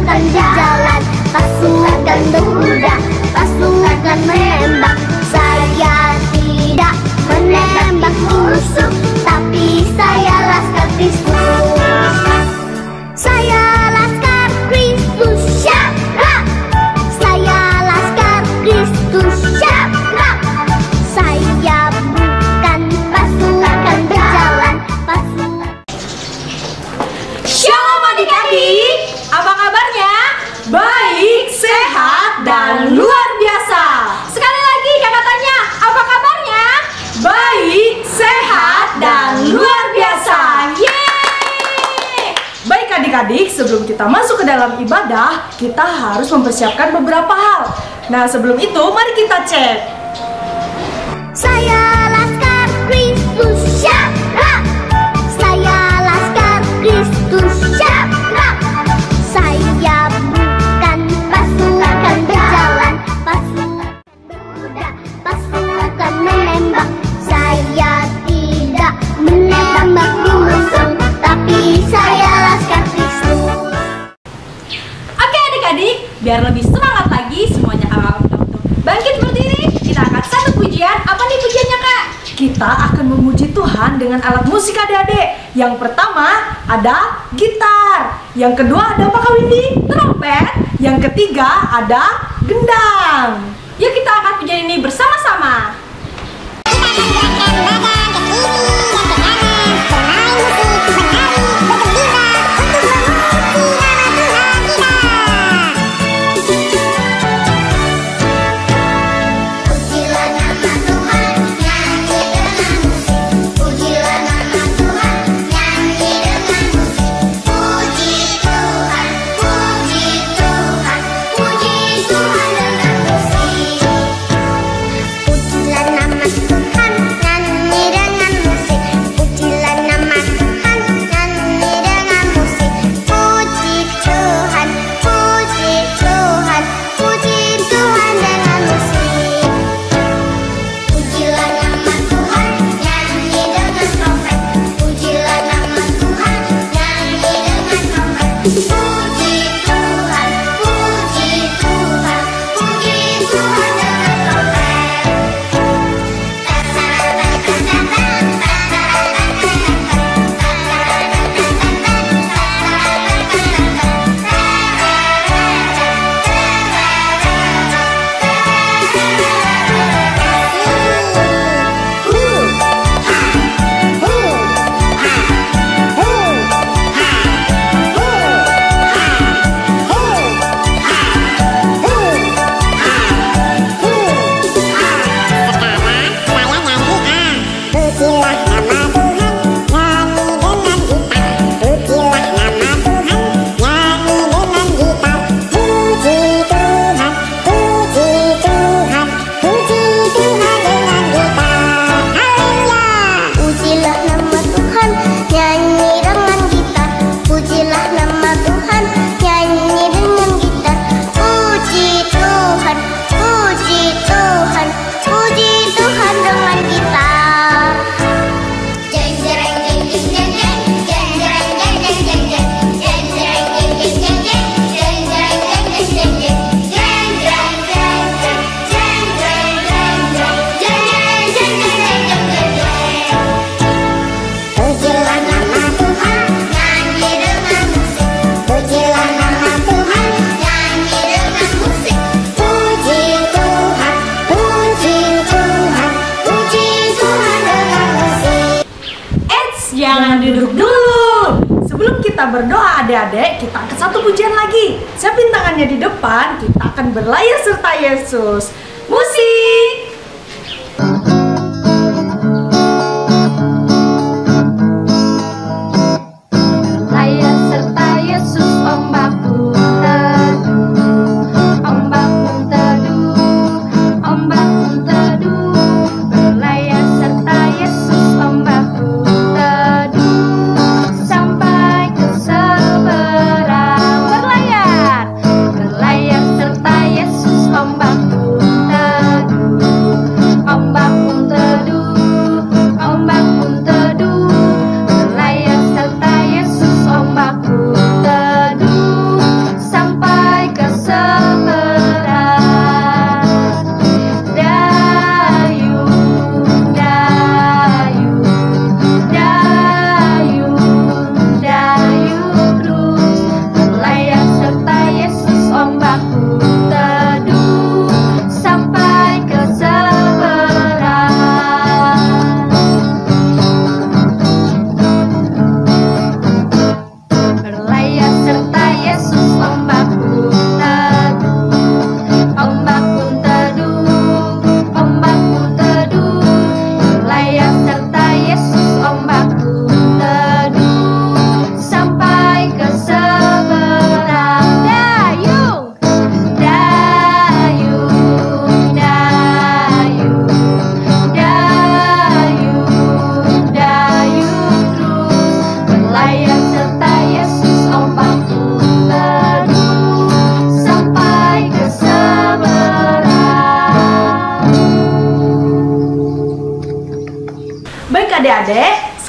pasukan berjalan, pasukan berkuda, pasukan menembak. Saya tidak menembak musuh, tapi saya Laskar Kristus. Saya Laskar Kristus, syabrak. Saya Laskar Kristus, syabrak. Saya bukan pasukan berjalan, pasukan. Shalom adik-adik, apa kabarnya? Baik, sehat, dan luar biasa. Sekali lagi kakak tanya, apa kabarnya? Baik, sehat, dan luar biasa. Yeay! Baik adik-adik, sebelum kita masuk ke dalam ibadah, kita harus mempersiapkan beberapa hal. Nah, sebelum itu mari kita cek. Saya Laskar Kristus, syabrak. Saya Laskar Kristus, syabrak. Saya bukan pasukan berjalan, pasukan berkuda, pasukan menembak. Saya tidak menembak musuh, tapi saya Laskar Kristus. Oke adik-adik, biar lebih semangat lagi semuanya kakak undang untuk bangkit berdiri. Kita akan satu pujian. Apa nih pujiannya kak? Kita akan memuji Tuhan dengan alat musik adik-adik. Yang pertama ada gitar, yang kedua ada apa Kak Windy? Trompet, yang ketiga ada gendang. Yuk kita akan pujian ini bersama-sama. Jangan duduk dulu. Sebelum kita berdoa adik-adik, kita angkat satu pujian lagi. Siapin tangannya di depan, kita akan berlayar serta Yesus. Musik. Berlayar serta Yesus, ombak pun teduh, ombak pun teduh, ombak pun teduh. Berlayar serta Yesus, ombak pun teduh, sampai ke seberang. Berlayar, berlayar serta Yesus, ombak pun teduh.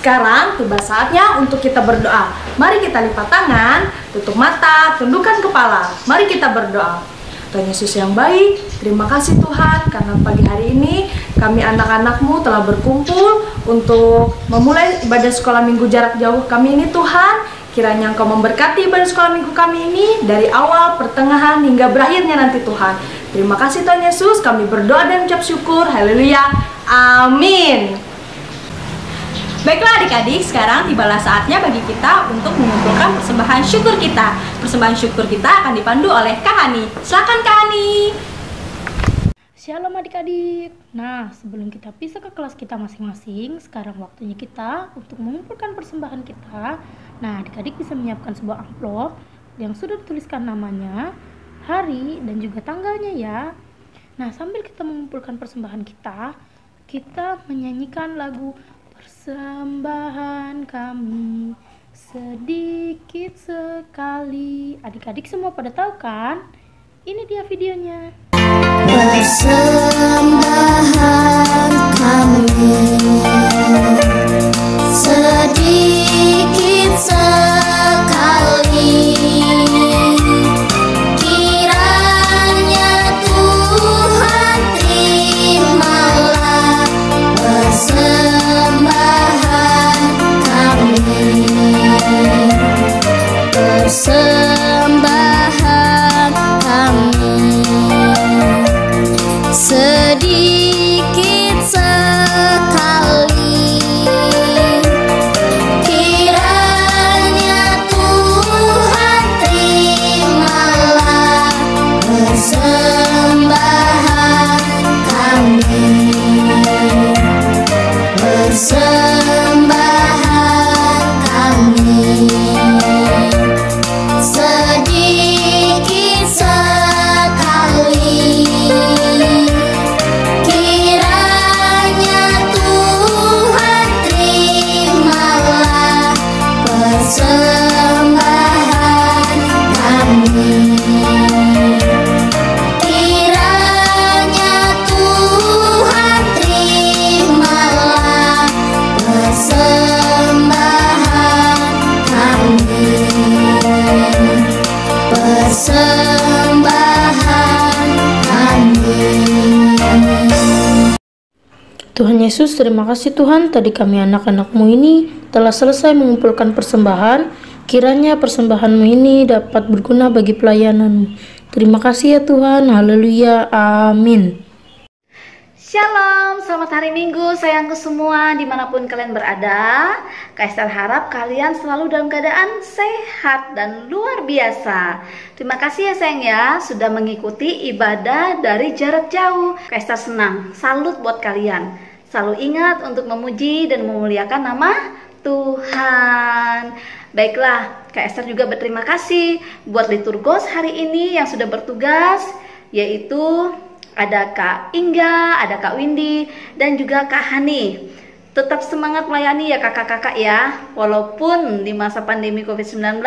Sekarang tiba saatnya untuk kita berdoa. Mari kita lipat tangan, tutup mata, tundukkan kepala. Mari kita berdoa. Tuhan Yesus yang baik, terima kasih Tuhan karena pagi hari ini kami anak-anak-Mu telah berkumpul untuk memulai ibadah sekolah minggu jarak jauh kami ini Tuhan. Kiranya Engkau memberkati ibadah sekolah minggu kami ini dari awal, pertengahan, hingga berakhirnya nanti Tuhan. Terima kasih Tuhan Yesus, kami berdoa dan ucap syukur. Haleluya, amin. Baiklah adik-adik, sekarang tibalah saatnya bagi kita untuk mengumpulkan persembahan syukur kita. Persembahan syukur kita akan dipandu oleh Kak Hani. Silakan Kak Hani. Shalom adik-adik. Nah, sebelum kita pisah ke kelas kita masing-masing, sekarang waktunya kita untuk mengumpulkan persembahan kita. Nah, adik-adik bisa menyiapkan sebuah amplop yang sudah dituliskan namanya, hari, dan juga tanggalnya ya. Nah, sambil kita mengumpulkan persembahan kita menyanyikan lagu Persembahan Kami Sedikit Sekali. Adik-adik semua pada tahu kan? Ini dia videonya. Persembahan kami sedikit sekali, kiranya Tuhan terimalah persembahan kami. Persembahan kami sedikit sekali, kiranya Tuhan terimalah persembahan kami. Persembahan kami sedikit sekali, kiranya Tuhan terimalah persembahan kami. Kiranya Tuhan terimalah persembahan kami. Persembahan kami. Tuhan Yesus, terima kasih Tuhan, tadi kami anak-anak-Mu ini telah selesai mengumpulkan persembahan. Kiranya persembahan-Mu ini dapat berguna bagi pelayanan-Mu. Terima kasih ya Tuhan, haleluya, amin. Shalom, selamat hari Minggu sayangku semua dimanapun kalian berada. Kak Esther harap kalian selalu dalam keadaan sehat dan luar biasa. Terima kasih ya sayang ya sudah mengikuti ibadah dari jarak jauh. Kak Esther senang, salut buat kalian. Selalu ingat untuk memuji dan memuliakan nama Tuhan. Baiklah, Kak Esther juga berterima kasih buat liturgos hari ini yang sudah bertugas, yaitu ada Kak Inga, ada Kak Windy, dan juga Kak Hani. Tetap semangat melayani ya kakak-kakak ya. Walaupun di masa pandemi COVID-19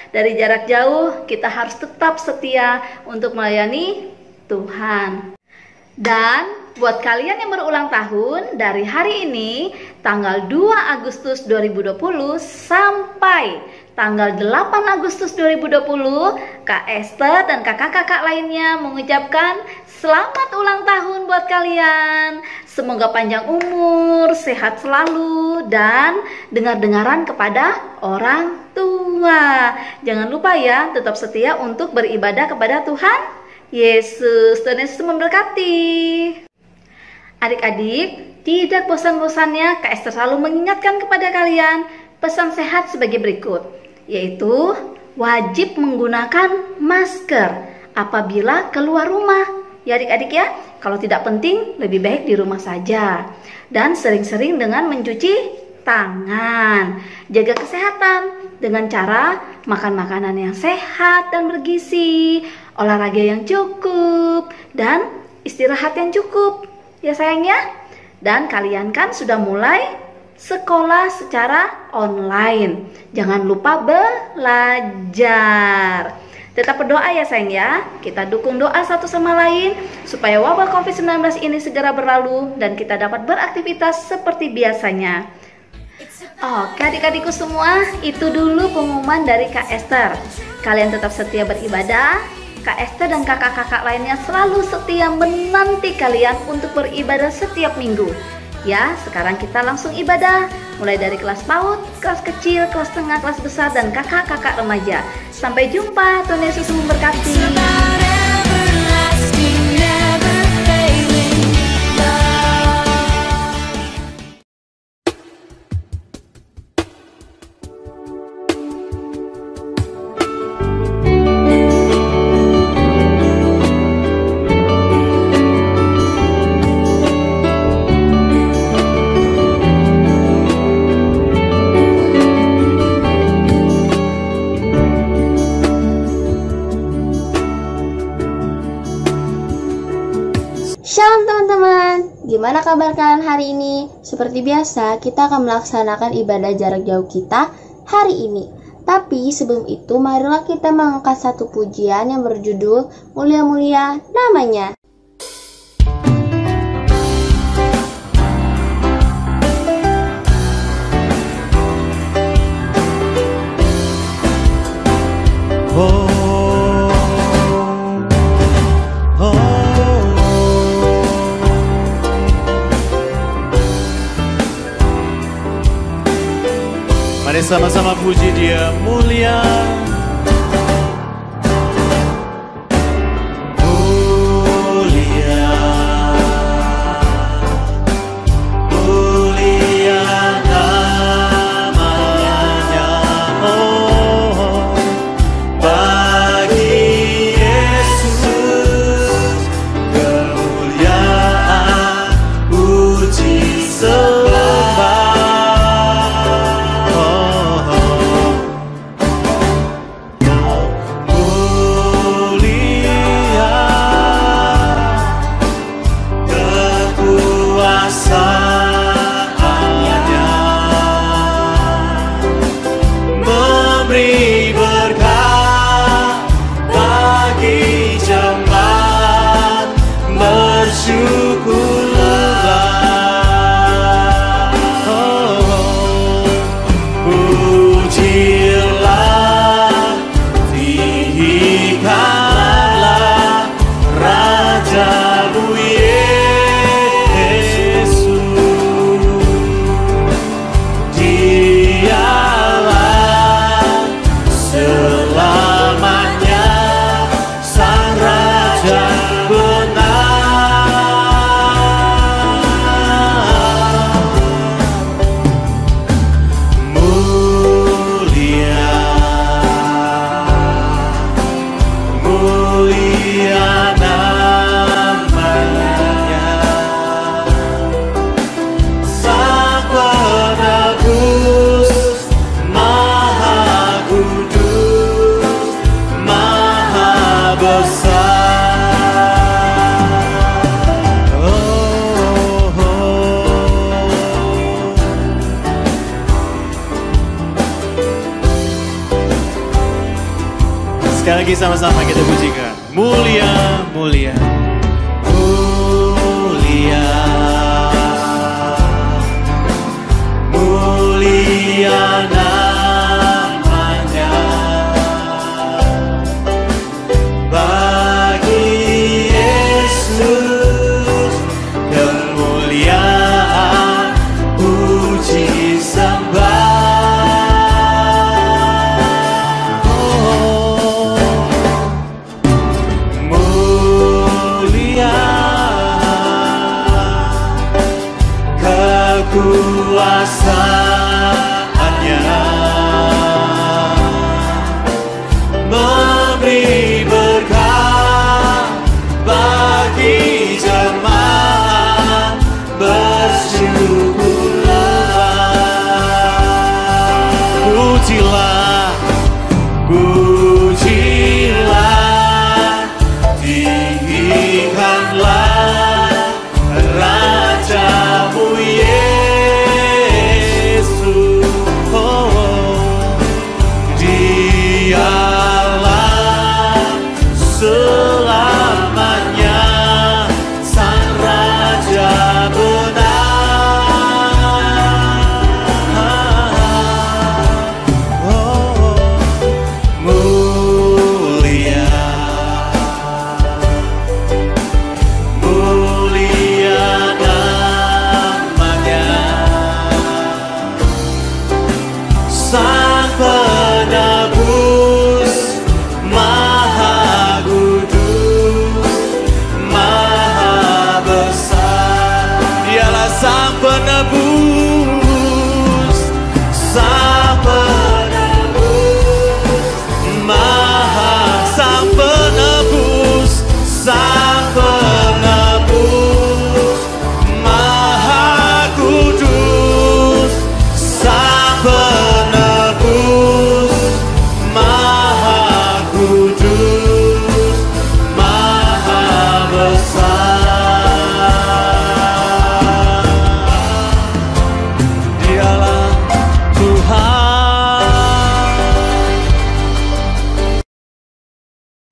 dari jarak jauh, kita harus tetap setia untuk melayani Tuhan. Dan buat kalian yang berulang tahun, dari hari ini tanggal 2 Agustus 2020 sampai tanggal 8 Agustus 2020, Kak Esther dan kakak-kakak lainnya mengucapkan selamat ulang tahun buat kalian. Semoga panjang umur, sehat selalu, dan dengar-dengaran kepada orang tua. Jangan lupa ya, tetap setia untuk beribadah kepada Tuhan Yesus. Tuhan Yesus memberkati. Adik-adik, tidak bosan-bosannya Kak Esther selalu mengingatkan kepada kalian pesan sehat sebagai berikut, yaitu wajib menggunakan masker apabila keluar rumah. Ya adik-adik ya, kalau tidak penting lebih baik di rumah saja. Dan sering-sering dengan mencuci tangan. Jaga kesehatan dengan cara makan makanan yang sehat dan bergizi, olahraga yang cukup, dan istirahat yang cukup. Ya sayangnya. Dan kalian kan sudah mulai sekolah secara online. Jangan lupa belajar. Tetap berdoa ya sayang ya. Kita dukung doa satu sama lain supaya wabah COVID-19 ini segera berlalu dan kita dapat beraktivitas seperti biasanya. Oke adik-adikku semua, itu dulu pengumuman dari Kak Esther. Kalian tetap setia beribadah. Kak Esther dan kakak-kakak lainnya selalu setia menanti kalian untuk beribadah setiap minggu. Ya, sekarang kita langsung ibadah. Mulai dari kelas PAUD, kelas kecil, kelas tengah, kelas besar, dan kakak-kakak remaja. Sampai jumpa, Tuhan Yesus memberkati. Shalom teman-teman, gimana kabar kalian hari ini? Seperti biasa, kita akan melaksanakan ibadah jarak jauh kita hari ini. Tapi sebelum itu, marilah kita mengangkat satu pujian yang berjudul Mulia-Mulia Namanya. Mari sama-sama puji Dia mulia. Mulia, mulia namanya. Oh, bagi Yesus kemuliaan, puji sembah. Sekali lagi sama-sama kita pujikan. Mulia, mulia, mulia, mulia namanya. Bagi Yesus kemuliaan, puji sembah. Kekuasaannya memberi berkat bagi jemaat, bersyukurlah. Pujilah, pujilah, tinggikanlah Rajamu Yesus. Oh, Dialah selamanya Sang Raja benar.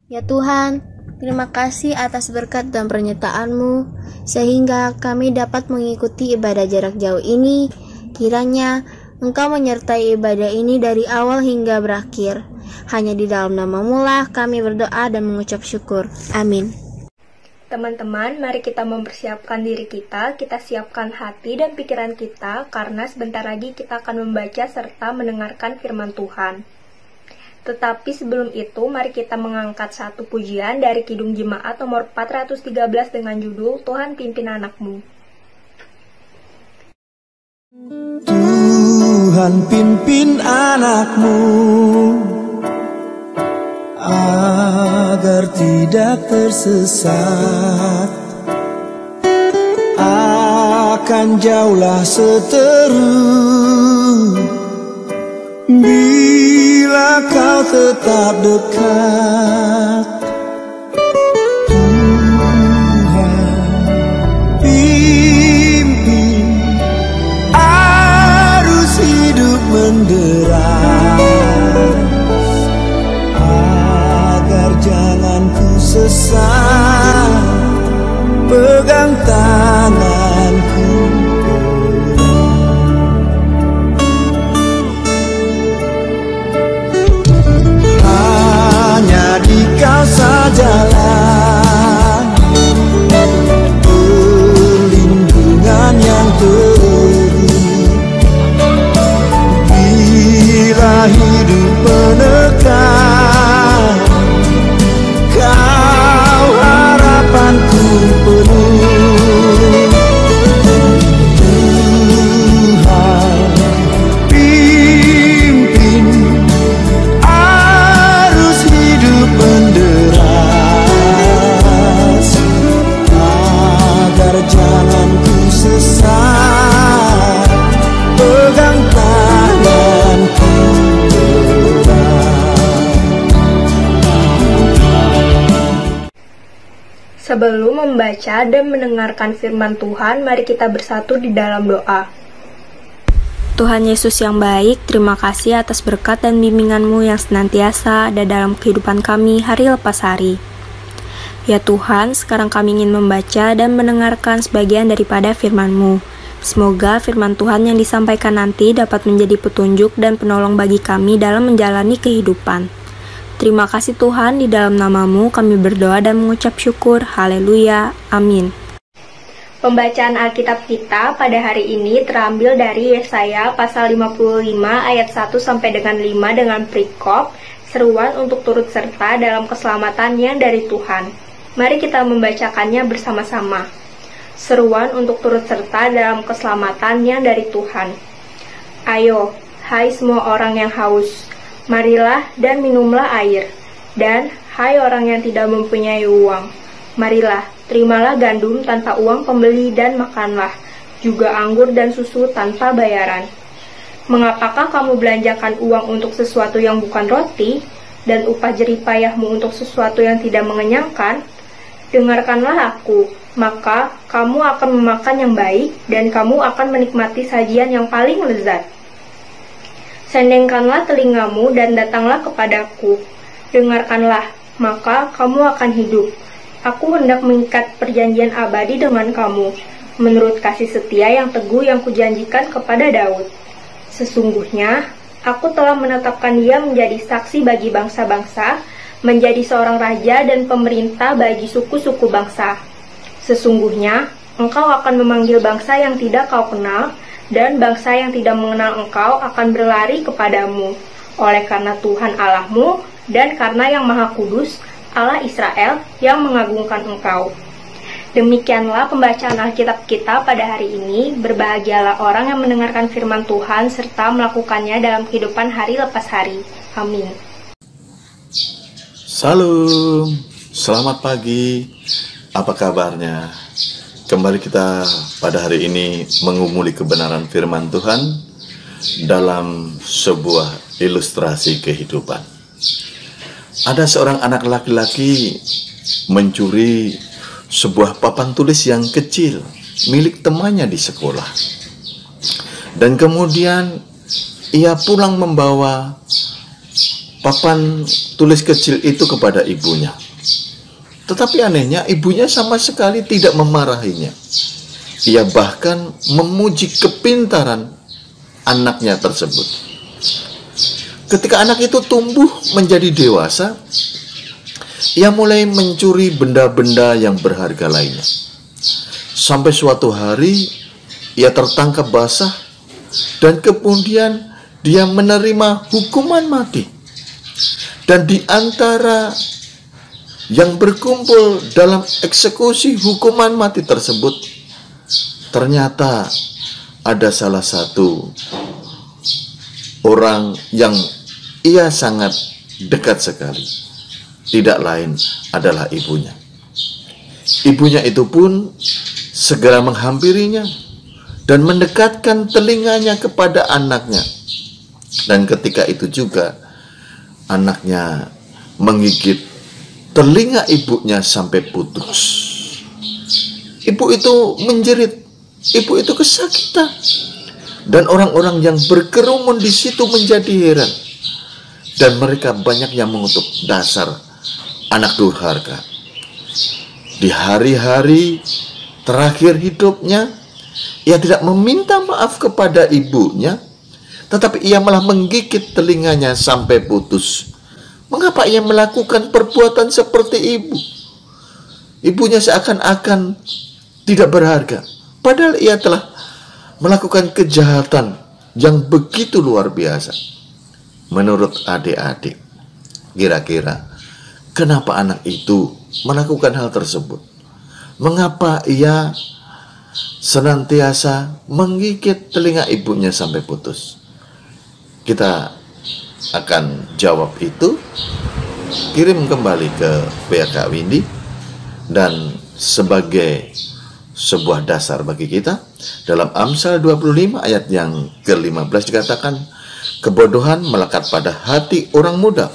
Ya Tuhan, terima kasih atas berkat dan penyertaan-Mu, sehingga kami dapat mengikuti ibadah jarak jauh ini. Kiranya Engkau menyertai ibadah ini dari awal hingga berakhir. Hanya di dalam nama-Mu lah kami berdoa dan mengucap syukur. Amin. Teman-teman, mari kita mempersiapkan diri kita siapkan hati dan pikiran kita, karena sebentar lagi kita akan membaca serta mendengarkan firman Tuhan. Tetapi sebelum itu, mari kita mengangkat satu pujian dari Kidung Jemaat nomor 413 dengan judul Tuhan Pimpin Anakmu. Tuhan pimpin anakmu agar tidak tersesat, akan jauhlah seteru bila kau tetap dekat. Tuhan pimpin arus hidup menderas, agar jangan ku sesat, pegang tanganku. Hanya di Kau sajalah perlindungan yang teguh bila hidup menekan. Kau harapanku penuh. Tuhan pimpin arus hidup menderas, agar jangan ku sesat, pegang tanganku Sebelum membaca dan mendengarkan firman Tuhan, mari kita bersatu di dalam doa. Tuhan Yesus yang baik, terima kasih atas berkat dan bimbingan-Mu yang senantiasa ada dalam kehidupan kami hari lepas hari. Ya Tuhan, sekarang kami ingin membaca dan mendengarkan sebagian daripada firman-Mu. Semoga firman Tuhan yang disampaikan nanti dapat menjadi petunjuk dan penolong bagi kami dalam menjalani kehidupan. Terima kasih Tuhan, di dalam nama-Mu kami berdoa dan mengucap syukur. Haleluya. Amin. Pembacaan Alkitab kita pada hari ini terambil dari Yesaya pasal 55 ayat 1 sampai dengan 5 dengan perikop seruan untuk turut serta dalam keselamatan yang dari Tuhan. Mari kita membacakannya bersama-sama. Seruan untuk turut serta dalam keselamatan yang dari Tuhan. Ayo, hai semua orang yang haus, marilah dan minumlah air. Dan hai orang yang tidak mempunyai uang, marilah, terimalah gandum tanpa uang pembeli dan makanlah, juga anggur dan susu tanpa bayaran. Mengapakah kamu belanjakan uang untuk sesuatu yang bukan roti, dan upah jerih payahmu untuk sesuatu yang tidak mengenyangkan? Dengarkanlah aku, maka kamu akan memakan yang baik, dan kamu akan menikmati sajian yang paling lezat. Sendengkanlah telingamu dan datanglah kepadaku. Dengarkanlah, maka kamu akan hidup. Aku hendak mengikat perjanjian abadi dengan kamu, menurut kasih setia yang teguh yang kujanjikan kepada Daud. Sesungguhnya, aku telah menetapkan dia menjadi saksi bagi bangsa-bangsa, menjadi seorang raja dan pemerintah bagi suku-suku bangsa. Sesungguhnya, engkau akan memanggil bangsa yang tidak kau kenal, dan bangsa yang tidak mengenal engkau akan berlari kepadamu, oleh karena Tuhan Allahmu, dan karena yang Maha Kudus, Allah Israel, yang mengagungkan engkau. Demikianlah pembacaan Alkitab kita pada hari ini. Berbahagialah orang yang mendengarkan firman Tuhan, serta melakukannya dalam kehidupan hari lepas hari. Amin. Salam, selamat pagi, apa kabarnya? Kembali kita pada hari ini mengumuli kebenaran firman Tuhan dalam sebuah ilustrasi kehidupan. Ada seorang anak laki-laki mencuri sebuah papan tulis yang kecil milik temannya di sekolah. Dan kemudian ia pulang membawa papan tulis kecil itu kepada ibunya. Tetapi anehnya ibunya sama sekali tidak memarahinya. Ia bahkan memuji kepintaran anaknya tersebut. Ketika anak itu tumbuh menjadi dewasa, ia mulai mencuri benda-benda yang berharga lainnya. Sampai suatu hari ia tertangkap basah dan kemudian dia menerima hukuman mati. Dan di antara yang berkumpul dalam eksekusi hukuman mati tersebut, ternyata ada salah satu orang yang ia sangat dekat sekali. Tidak lain adalah ibunya. Ibunya itu pun segera menghampirinya dan mendekatkan telinganya kepada anaknya. Dan ketika itu juga anaknya menggigit telinga ibunya sampai putus. Ibu itu menjerit, ibu itu kesakitan. Dan orang-orang yang berkerumun di situ menjadi heran. Dan mereka banyak yang mengutuk, dasar anak durhaka. Di hari-hari terakhir hidupnya, ia tidak meminta maaf kepada ibunya, tetapi ia malah menggigit telinganya sampai putus. Mengapa ia melakukan perbuatan seperti ibu? Ibunya seakan-akan tidak berharga, padahal ia telah melakukan kejahatan yang begitu luar biasa. Menurut adik-adik, kira-kira kenapa anak itu melakukan hal tersebut? Mengapa ia senantiasa menggigit telinga ibunya sampai putus? Kita akan jawab itu. Kirim kembali ke pihak Kak Windy. Dan sebagai sebuah dasar bagi kita, dalam Amsal 25 ayat yang ke-15 dikatakan, kebodohan melekat pada hati orang muda,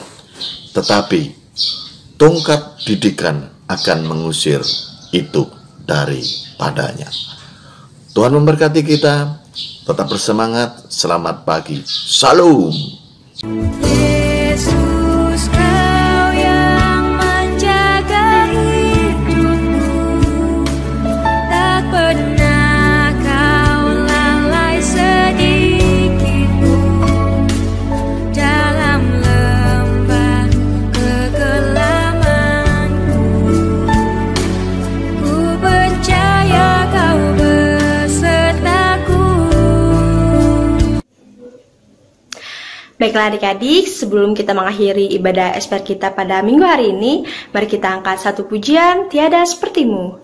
tetapi tongkat didikan akan mengusir itu daripadanya. Tuhan memberkati kita. Tetap bersemangat. Selamat pagi. Salam. Yesus, Kau yang menjaga hidupku, tak pernah Kau lalai sedikitpun. Dalam lembah kegelapanku, ku percaya Kau besertaku. Baiklah adik-adik, sebelum kita mengakhiri ibadah esper kita pada minggu hari ini, mari kita angkat satu pujian, Tiada Sepertimu.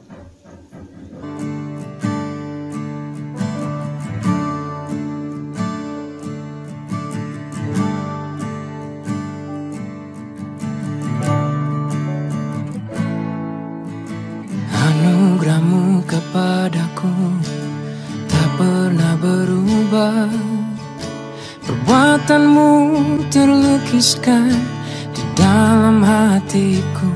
Anugerahmu kepadaku tak pernah berubah. Perbuatanmu terlukiskan di dalam hatiku.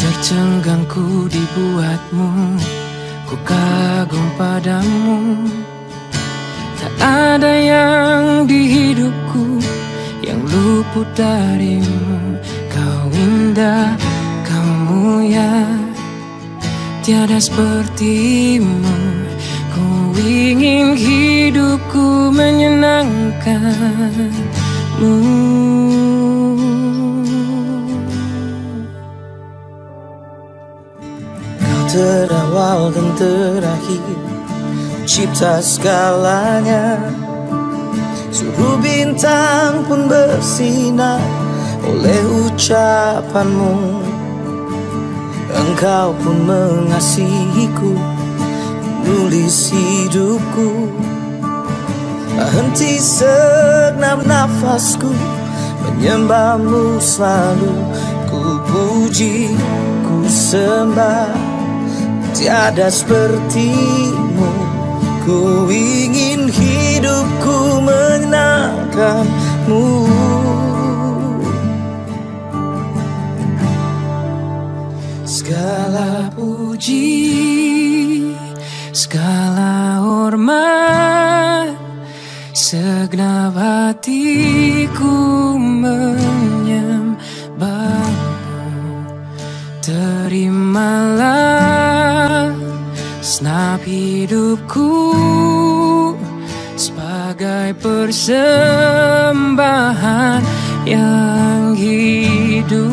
Tercenggangku dibuatmu, ku kagum padamu. Tak ada yang di hidupku yang luput darimu. Kau indah, kau mulia, tiada sepertimu. Ku ingin hidupku menyenangkanmu. Kau terawal dan terakhir, cipta segalanya. Suruh bintang pun bersinar oleh ucapanmu. Engkau pun mengasihiku, nulis hidupku. Tak henti segenap nafasku menyembahmu selalu. Ku puji, ku sembah, tiada sepertimu. Ku ingin hidupku menyenangkanmu. Segala puji, segala hormat, segenap hatiku yang hidup.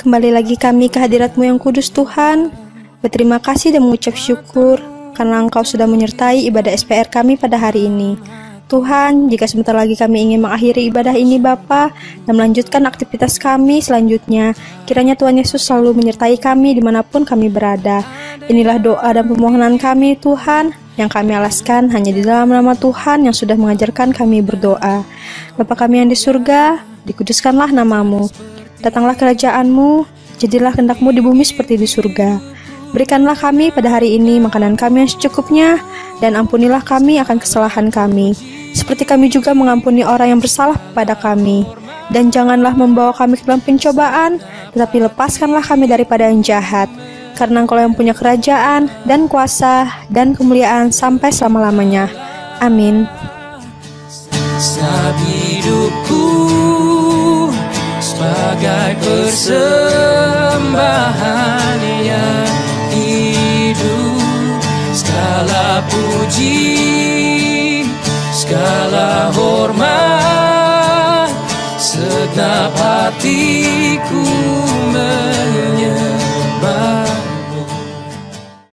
Kembali lagi kami ke hadirat-Mu yang kudus Tuhan. Berterima kasih dan mengucap syukur karena Engkau sudah menyertai ibadah SPR kami pada hari ini. Tuhan, jika sebentar lagi kami ingin mengakhiri ibadah ini Bapa dan melanjutkan aktivitas kami selanjutnya, kiranya Tuhan Yesus selalu menyertai kami dimanapun kami berada. Inilah doa dan permohonan kami Tuhan, yang kami alaskan hanya di dalam nama Tuhan yang sudah mengajarkan kami berdoa. Bapa kami yang di surga, dikuduskanlah nama-Mu. Datanglah kerajaan-Mu, jadilah kehendak-Mu di bumi seperti di surga. Berikanlah kami pada hari ini makanan kami yang secukupnya, dan ampunilah kami akan kesalahan kami, seperti kami juga mengampuni orang yang bersalah kepada kami. Dan janganlah membawa kami ke dalam pencobaan, tetapi lepaskanlah kami daripada yang jahat. Karena Engkau yang punya kerajaan, dan kuasa, dan kemuliaan sampai selama-lamanya. Amin. Setiap hidupku sebagai persembahan yang hidup, segala puji, segala hormat, segenap hatiku